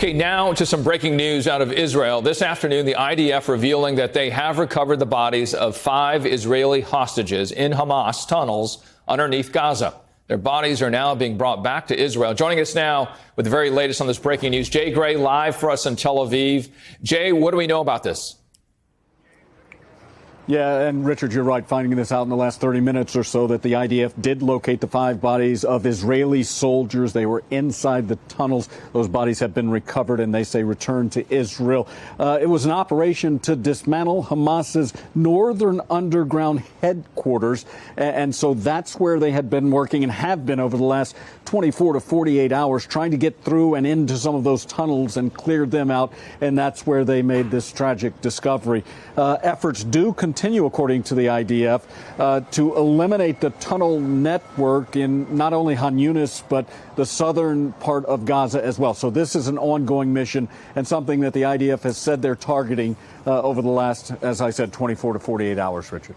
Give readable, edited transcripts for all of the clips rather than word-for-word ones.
Okay, now to some breaking news out of Israel. This afternoon, the IDF revealing that they have recovered the bodies of 5 Israeli hostages in Hamas tunnels underneath Gaza. Their bodies are now being brought back to Israel. Joining us now with the very latest on this breaking news, Jay Gray, live for us in Tel Aviv. Jay, what do we know about this? Yeah, and Richard, you're right, finding this out in the last 30 minutes or so that the IDF did locate the 5 bodies of Israeli soldiers. They were inside the tunnels. Those bodies have been recovered and they say returned to Israel. It was an operation to dismantle Hamas's northern underground headquarters. And so that's where they had been working and have been over the last 24 to 48 hours, trying to get through and into some of those tunnels and cleared them out. And that's where they made this tragic discovery. Efforts do continue, according to the IDF, to eliminate the tunnel network in not only Han Yunis, but the southern part of Gaza as well. So this is an ongoing mission and something that the IDF has said they're targeting over the last, as I said, 24 to 48 hours, Richard.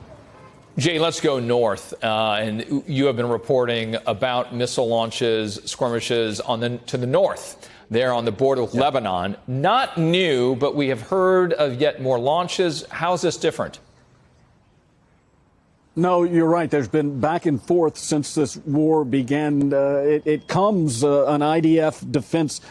Jay, let's go north. And you have been reporting about missile launches, skirmishes to the north, there on the border with Lebanon. Not new, but we have heard of yet more launches. How's this different? No, you're right. There's been back and forth since this war began. It comes an IDF defense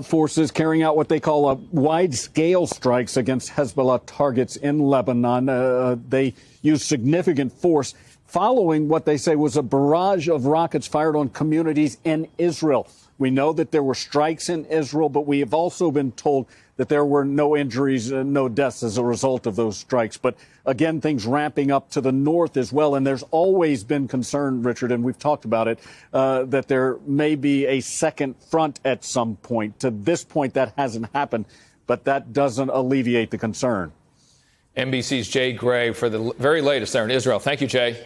forces carrying out what they call wide-scale strikes against Hezbollah targets in Lebanon. They used significant force following what they say was a barrage of rockets fired on communities in Israel. We know that there were strikes in Israel, but we have also been told that there were no injuries, no deaths as a result of those strikes. But again, things ramping up to the north as well. And there's always been concern, Richard, and we've talked about it, that there may be a second front at some point. To this point, that hasn't happened, but that doesn't alleviate the concern. NBC's Jay Gray for the very latest there in Israel. Thank you, Jay.